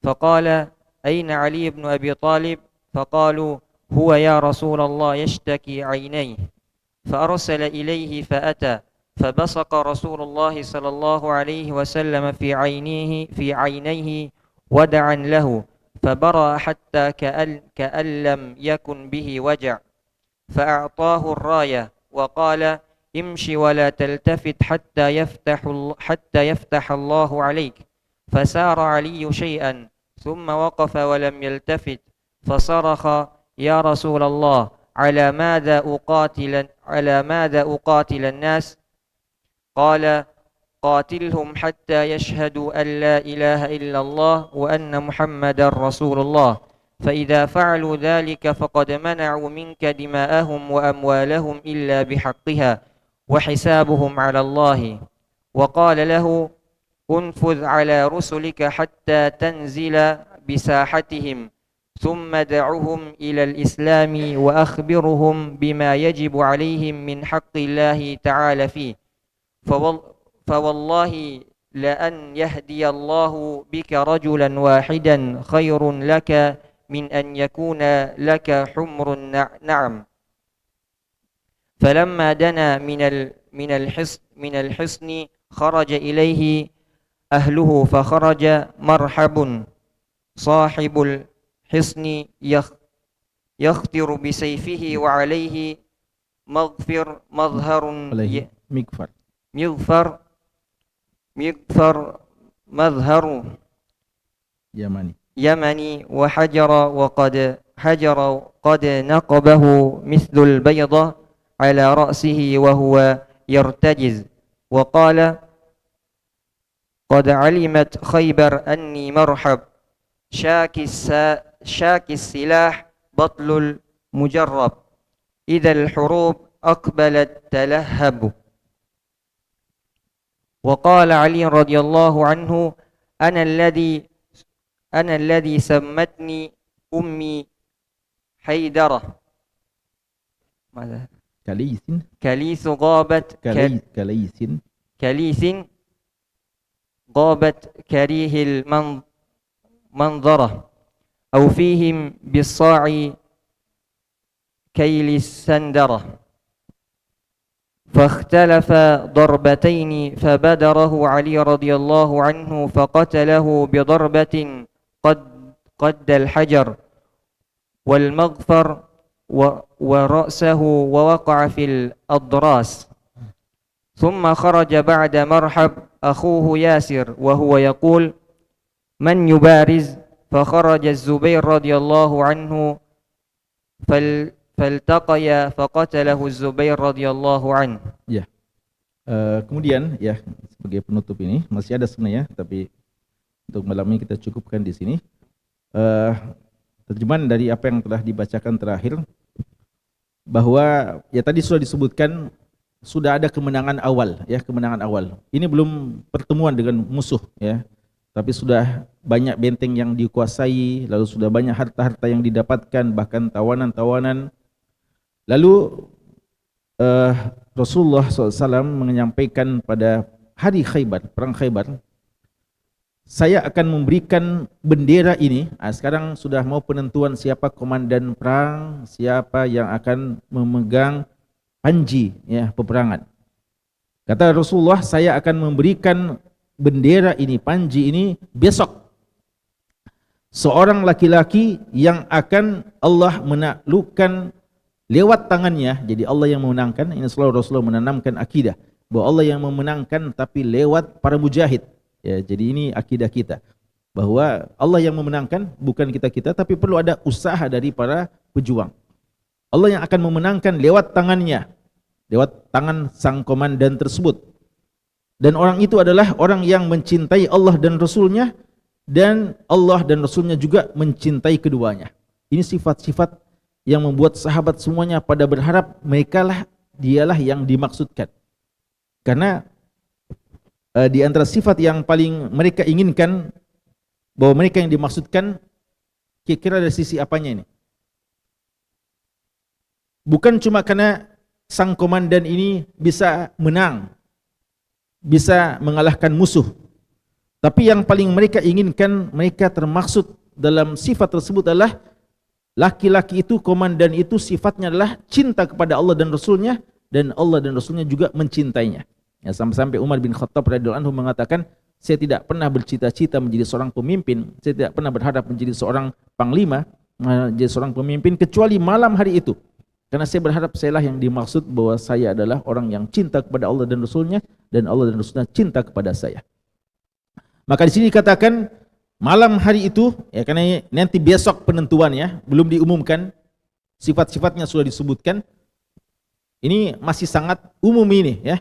فقال أين علي بن أبي طالب؟ فقالوا هو يا رسول الله يشتكي عينيه، فأرسل إليه فأتى، فبصق رسول الله صلى الله عليه وسلم في عينيه ودعا له، فبرأ حتى كأن لم يكن به وجع، فأعطاه الراية وقال امشي ولا تلتفت حتى يفتح الله عليك، فسار علي شيئا ثم وقف ولم يلتفت، فصرخ يا رسول الله على ماذا أقاتل الناس؟ قال قاتلهم حتى يشهدوا أن لا إله إلا الله وأن محمد رسول الله، فإذا فعلوا ذلك فقد منعوا منك دماءهم وأموالهم إلا بحقها وحسابهم على الله. وقال له انفذ على رسلك حتى تنزل بساحتهم، ثم دعهم إلى الإسلام وأخبرهم بما يجب عليهم من حق الله تعالى فيه، فوالله لأن يهدي الله بك رجلا واحدا خير لك من أن يكون لك حمر النعم. فلما دنا من الحصن خرج إليه أهله، فخرج مرحب صاحب الحصن يختر بسيفه وعليه مغفر مظهر يمني وحجر، وقد حجر قد نقبه مثل البيضة على رأسه وهو يرتجز، وقال قد علمت خيبر أني مرحب، شاك السلاح بطل المجرب، إذا الحروب أقبلت تلهب. وقال علي رضي الله عنه أنا الذي سمتني أمي حيدرة. ماذا؟ كليث غابت كريه المنظرة، أو فيهم بالصاع كيل السندرة، فاختلف ضربتين فبدره علي رضي الله عنه فقتله بضربة قد الحجر والمغفر ورأسه ووقع في الأضراس. ثم خرج بعد مرحب أخوه ياسر وهو يقول: من يبارز؟ فخرج الزبير رضي الله عنه فالتقيا فقتله الزبير رضي الله عنه. Ya. Kemudian ya, sebagai penutup ini masih ada sebenarnya, tapi untuk malam ini kita cukupkan di sini. Terjemahan dari apa yang telah dibacakan terakhir, bahwa ya tadi sudah disebutkan sudah ada kemenangan awal ya, kemenangan awal. Ini belum pertemuan dengan musuh ya, tapi sudah banyak benteng yang dikuasai, lalu sudah banyak harta-harta yang didapatkan, bahkan tawanan-tawanan. Lalu Rasulullah SAW menyampaikan pada hari Khaybar, perang Khaybar, saya akan memberikan bendera ini. Sekarang sudah mau penentuan siapa komandan perang, siapa yang akan memegang panji ya peperangan. Kata Rasulullah, saya akan memberikan bendera ini, panji ini besok. Seorang laki-laki yang akan Allah menaklukkan lewat tangannya. Jadi Allah yang memenangkan. Ini selalu Rasulullah menanamkan akidah bahwa Allah yang memenangkan tapi lewat para mujahid. Ya, jadi ini akidah kita bahwa Allah yang memenangkan, bukan kita-kita, tapi perlu ada usaha dari para pejuang. Allah yang akan memenangkan lewat tangannya, lewat tangan sang komandan tersebut. Dan orang itu adalah orang yang mencintai Allah dan Rasulnya, dan Allah dan Rasulnya juga mencintai keduanya. Ini sifat-sifat yang membuat sahabat semuanya pada berharap dialah yang dimaksudkan. Karena di antara sifat yang paling mereka inginkan, bahwa mereka yang dimaksudkan, kira-kira dari sisi apanya ini? Bukan cuma karena sang komandan ini bisa menang, bisa mengalahkan musuh, tapi yang paling mereka inginkan, mereka termaksud dalam sifat tersebut adalah laki-laki itu, komandan itu sifatnya adalah cinta kepada Allah dan Rasulnya, dan Allah dan Rasulnya juga mencintainya. Ya, sampai Umar bin Khattab radhiyallahu anhu mengatakan, saya tidak pernah bercita-cita menjadi seorang pemimpin, saya tidak pernah berharap menjadi seorang panglima, menjadi seorang pemimpin, kecuali malam hari itu. Karena saya berharap sayalah yang dimaksud, bahwa saya adalah orang yang cinta kepada Allah dan Rasulnya, dan Allah dan Rasulnya cinta kepada saya. Maka di sini dikatakan malam hari itu, ya, karena nanti besok penentuannya belum diumumkan, sifat-sifatnya sudah disebutkan. Ini masih sangat umum ini ya.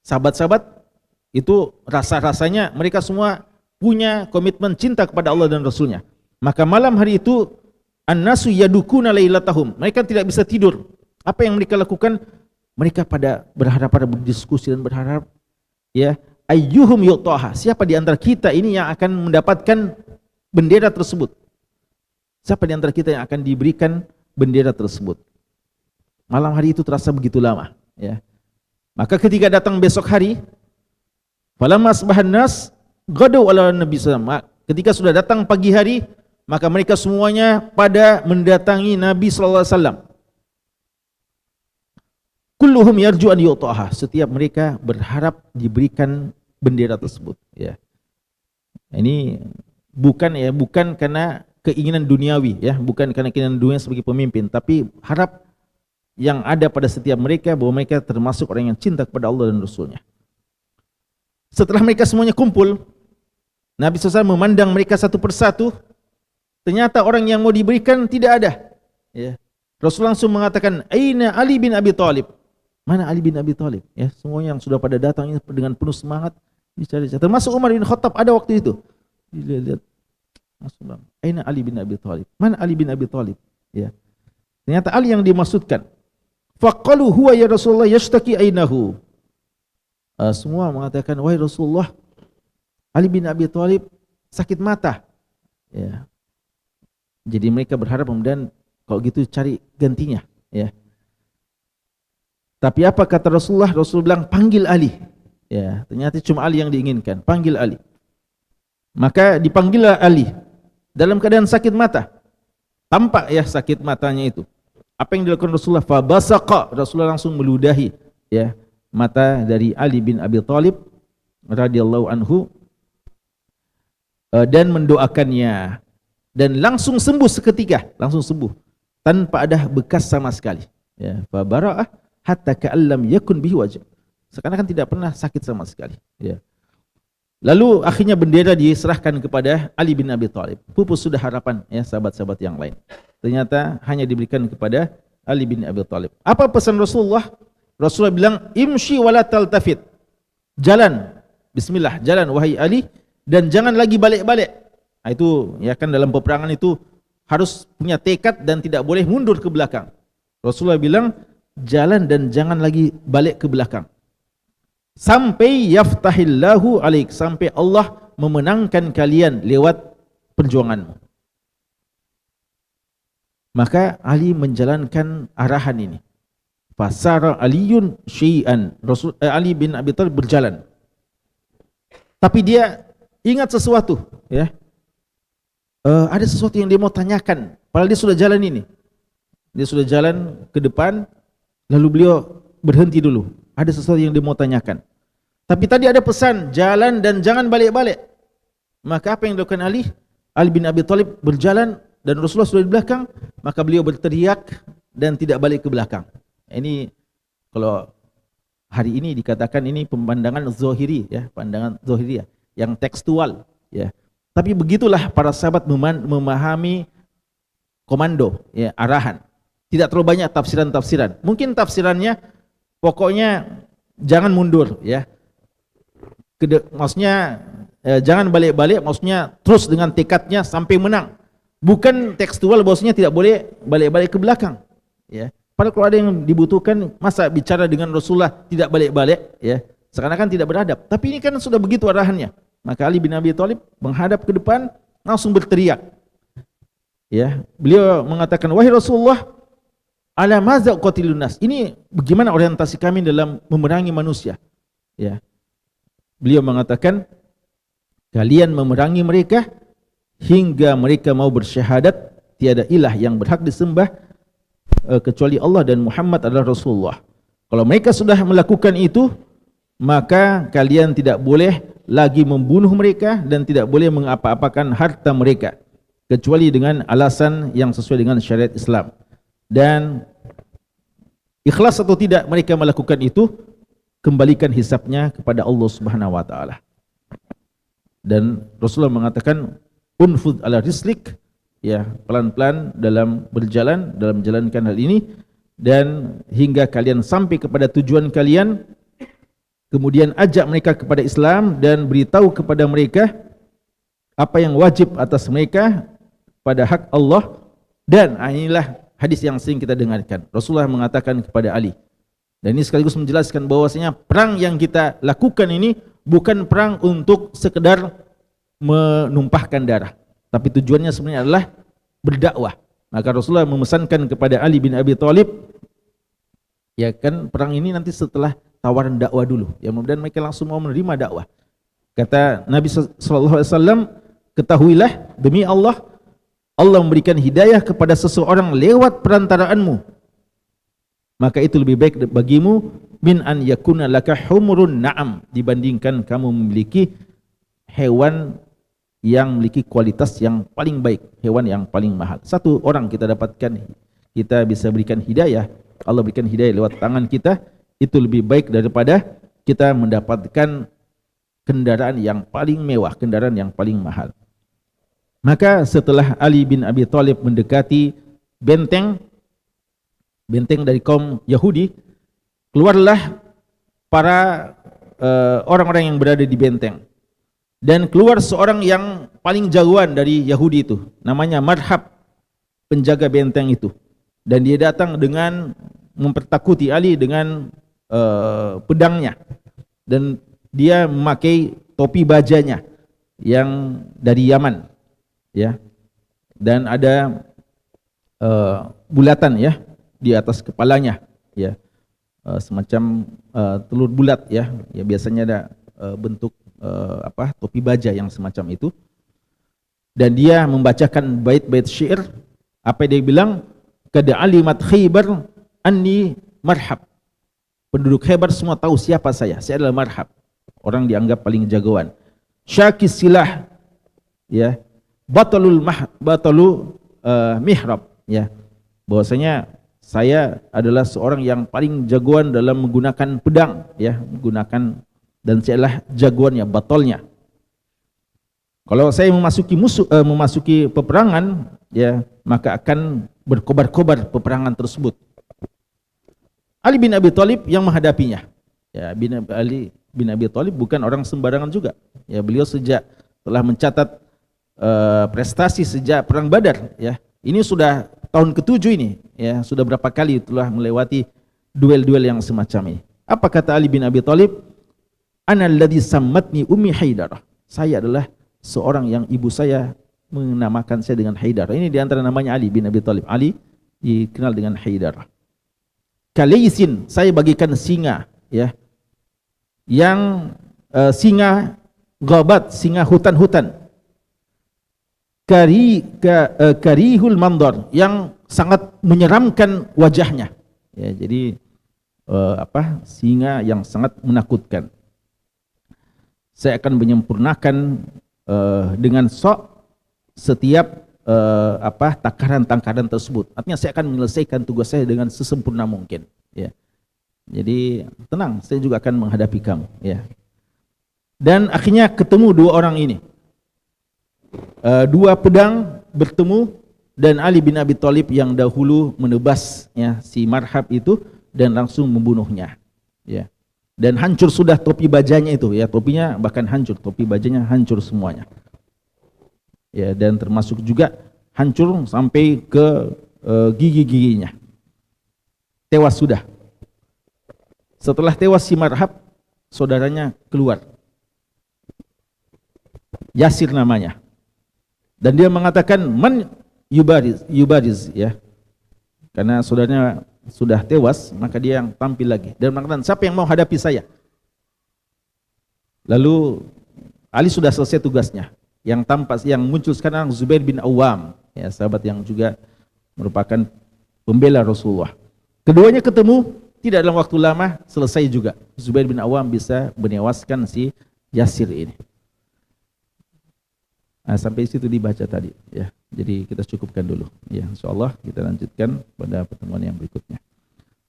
Sahabat-sahabat itu rasa-rasanya mereka semua punya komitmen cinta kepada Allah dan Rasulnya. Maka malam hari itu an-nasu yadukuna lailatahum, mereka tidak bisa tidur. Apa yang mereka lakukan? Mereka pada berdiskusi dan berharap ya, ayyuhum yu'taha, siapa di antara kita ini yang akan mendapatkan bendera tersebut? Siapa di antara kita yang akan diberikan bendera tersebut? Malam hari itu terasa begitu lama ya. Maka ketika datang besok hari, falamma asbahan nas ghadaw ala nabi sallallahu alaihi wasallam, ketika sudah datang pagi hari, maka mereka semuanya pada mendatangi Nabi sallallahu alaihi wasallam. Kulluhum yarju an yu'taha, setiap mereka berharap diberikan bendera tersebut ya. Ini bukan karena keinginan duniawi ya, bukan karena keinginan dunia sebagai pemimpin, tapi harap yang ada pada setiap mereka, bahwa mereka termasuk orang yang cinta kepada Allah dan Rasulnya. Setelah mereka semuanya kumpul, Nabi SAW memandang mereka satu persatu. Ternyata orang yang mau diberikan tidak ada ya. Rasul langsung mengatakan, aina Ali bin Abi Thalib, mana Ali bin Abi Thalib ya. Semuanya yang sudah pada datang dengan penuh semangat dicari. Termasuk Umar bin Khattab ada waktu itu. Dilihat, Rasulullah, aina Ali bin Abi Thalib, mana Ali bin Abi Thalib ya. Ternyata Ali yang dimaksudkan. Faqalu huwa ya Rasulullah yashtaki ainahu. Semua mengatakan, wahai Rasulullah, Ali bin Abi Thalib sakit mata ya. Jadi mereka berharap kemudian kalau gitu cari gantinya ya. Tapi apa kata Rasulullah? Rasul bilang, panggil Ali ya. Ternyata cuma Ali yang diinginkan, panggil Ali. Maka dipanggillah Ali dalam keadaan sakit mata. tampak ya sakit matanya itu. Apa yang dilakukan Rasulullah? Fabasaqa, Rasulullah langsung meludahi ya mata dari Ali bin Abi Thalib radhiyallahu anhu dan mendoakannya, dan langsung sembuh seketika, langsung sembuh tanpa ada bekas sama sekali. Ya, fa bara'ah hatta ka'allam yakun bihi wajh. Sekarang kan tidak pernah sakit sama sekali. Ya. Lalu akhirnya bendera diserahkan kepada Ali bin Abi Thalib. Pupus sudah harapan ya sahabat-sahabat yang lain. Ternyata hanya diberikan kepada Ali bin Abi Thalib. Apa pesan Rasulullah? Rasulullah bilang, imshi wala taltafit. Jalan, bismillah, jalan wahai Ali, dan jangan lagi balik-balik. Nah, itu ya kan dalam peperangan itu harus punya tekad dan tidak boleh mundur ke belakang. Rasulullah bilang, jalan dan jangan lagi balik ke belakang. Sampai yaftahillahu alaik, sampai Allah memenangkan kalian lewat perjuanganmu. Maka Ali menjalankan arahan ini. Fasara Aliyun syai'an. Ali bin Abi Thalib berjalan. Tapi dia ingat sesuatu, ya. Ada sesuatu yang dia mau tanyakan. Padahal dia sudah jalan ini. Dia sudah jalan ke depan, lalu beliau berhenti dulu. Ada sesuatu yang dia mau tanyakan. Tapi tadi ada pesan, jalan dan jangan balik-balik. Maka apa yang dilakukan Ali? Ali bin Abi Thalib berjalan dan Rasulullah sudah di belakang, maka beliau berteriak dan tidak balik ke belakang. Ini kalau hari ini dikatakan ini pemandangan zahiri ya, pandangan zahiri ya, yang tekstual ya. Tapi begitulah para sahabat memahami komando ya, arahan. Tidak terlalu banyak tafsiran-tafsiran. Mungkin tafsirannya pokoknya jangan mundur ya. Maksudnya jangan balik-balik, maksudnya terus dengan tekadnya sampai menang. Bukan tekstual bahwasanya tidak boleh balik-balik ke belakang ya. Padahal kalau ada yang dibutuhkan, masa bicara dengan Rasulullah tidak balik-balik ya, seakan-akan tidak beradab. Tapi ini kan sudah begitu arahannya. Maka Ali bin Abi Thalib menghadap ke depan langsung berteriak. Ya, beliau mengatakan, wahai Rasulullah, ala maza qatilun nas. Ini bagaimana orientasi kami dalam memerangi manusia? Ya. Beliau mengatakan, kalian memerangi mereka hingga mereka mau bersyahadat tiada ilah yang berhak disembah kecuali Allah dan Muhammad adalah Rasulullah. Kalau mereka sudah melakukan itu, maka kalian tidak boleh lagi membunuh mereka dan tidak boleh mengapa-apakan harta mereka kecuali dengan alasan yang sesuai dengan syariat Islam. Dan ikhlas atau tidak mereka melakukan itu, kembalikan hisabnya kepada Allah Subhanahu wa taala. Dan Rasulullah mengatakan, unfud ala rislik, ya, pelan-pelan dalam berjalan, dalam menjalankan hal ini, dan hingga kalian sampai kepada tujuan kalian, kemudian ajak mereka kepada Islam dan beritahu kepada mereka apa yang wajib atas mereka pada hak Allah. Dan inilah hadis yang sering kita dengarkan. Rasulullah mengatakan kepada Ali, dan ini sekaligus menjelaskan bahwasanya perang yang kita lakukan ini bukan perang untuk sekedar menumpahkan darah, tapi tujuannya sebenarnya adalah berdakwah. Maka Rasulullah memesankan kepada Ali bin Abi Thalib, ya kan, perang ini nanti setelah tawaran dakwah dulu. Ya, mudah-mudahan mereka langsung mau menerima dakwah. Kata Nabi SAW, ketahuilah demi Allah, Allah memberikan hidayah kepada seseorang lewat perantaraanmu, maka itu lebih baik bagimu min an yakuna laka humrun na'am, dibandingkan kamu memiliki hewan yang memiliki kualitas yang paling baik, hewan yang paling mahal. Satu orang kita dapatkan, kita bisa berikan hidayah, Allah berikan hidayah lewat tangan kita, itu lebih baik daripada kita mendapatkan kendaraan yang paling mewah, kendaraan yang paling mahal. Maka setelah Ali bin Abi Thalib mendekati benteng dari kaum Yahudi, keluarlah para orang-orang yang berada di benteng. Dan keluar seorang yang paling jagoan dari Yahudi itu, namanya Marhab, penjaga benteng itu. Dan dia datang dengan mempertakuti Ali dengan pedangnya. Dan dia memakai topi bajanya yang dari Yaman, ya. Dan ada bulatan ya di atas kepalanya, ya, semacam telur bulat ya. Ya, biasanya ada bentuk topi baja yang semacam itu. Dan dia membacakan bait-bait syair Apa dia bilang? Kad alimat Khaybar anni marhab. Penduduk Khaybar semua tahu siapa saya. Saya adalah marhab. Orang dianggap paling jagoan. Syakis silah, ya. Batalu mihrab, ya. Bahwasanya saya adalah seorang yang paling jagoan dalam menggunakan pedang, ya, menggunakan, dan saya adalah jagoannya, batolnya. Kalau saya memasuki peperangan, ya, maka akan berkobar-kobar peperangan tersebut. Ali bin Abi Thalib yang menghadapinya. Ya, Ali bin Abi Thalib bukan orang sembarangan juga. Ya, beliau sejak telah mencatat prestasi sejak perang Badar, ya. Ini sudah tahun ke-7 ini, ya, sudah berapa kali telah melewati duel-duel yang semacam ini. Apa kata Ali bin Abi Thalib? Ana alladhi sammatni ummi Haidarah. Saya adalah seorang yang ibu saya menamakan saya dengan Haidarah. Ini di antara namanya Ali bin Abi Thalib. Ali dikenal dengan Haidarah. Kalaysin, saya bagikan singa, ya. Yang singa ghabat, singa hutan-hutan. Karihul mandar, yang sangat menyeramkan wajahnya, ya. Jadi singa yang sangat menakutkan. Saya akan menyempurnakan dengan setiap tangkaran tersebut. Artinya saya akan menyelesaikan tugas saya dengan sesempurna mungkin, ya. Jadi tenang, saya juga akan menghadapi kamu, ya. Dan akhirnya ketemu dua orang ini. Dua pedang bertemu, dan Ali bin Abi Thalib yang dahulu menebas, ya, si marhab itu dan langsung membunuhnya, ya. Dan hancur sudah topi bajanya itu, ya, topinya bahkan hancur, topi bajanya hancur semuanya, ya, dan termasuk juga hancur sampai ke gigi-giginya. Tewas sudah. Setelah tewas si marhab, saudaranya keluar, Yasir namanya. Dan dia mengatakan man yubariz, ya. Karena saudaranya sudah tewas, maka dia yang tampil lagi dan mengatakan, siapa yang mau hadapi saya? Lalu Ali sudah selesai tugasnya. Yang muncul sekarang Zubair bin Awam, ya, sahabat yang juga merupakan pembela Rasulullah. Keduanya ketemu, tidak dalam waktu lama selesai juga. Zubair bin Awam bisa menewaskan si Yasir ini. Nah, sampai situ dibaca tadi, ya. Jadi kita cukupkan dulu, ya. Insyaallah kita lanjutkan pada pertemuan yang berikutnya.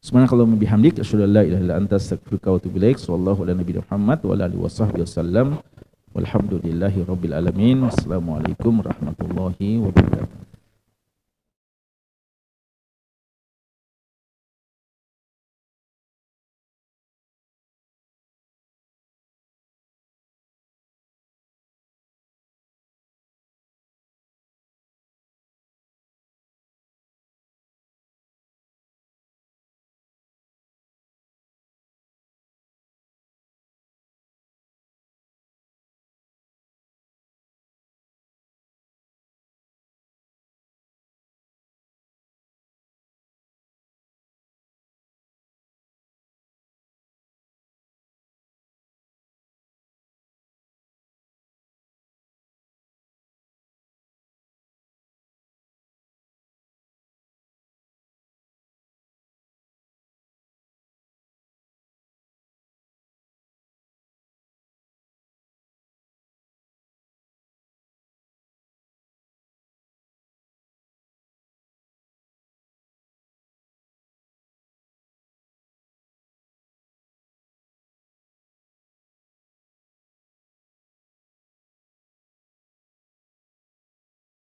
Subhanakallahumma bihamdik asyhadu an la ilaha illa anta astaghfiruka wa atubu ilaik. Sallallahu ala nabiyina Muhammad wa ala alihi wasallam. Walhamdulillahi rabbil alamin. Assalamualaikum warahmatullahi wabarakatuh.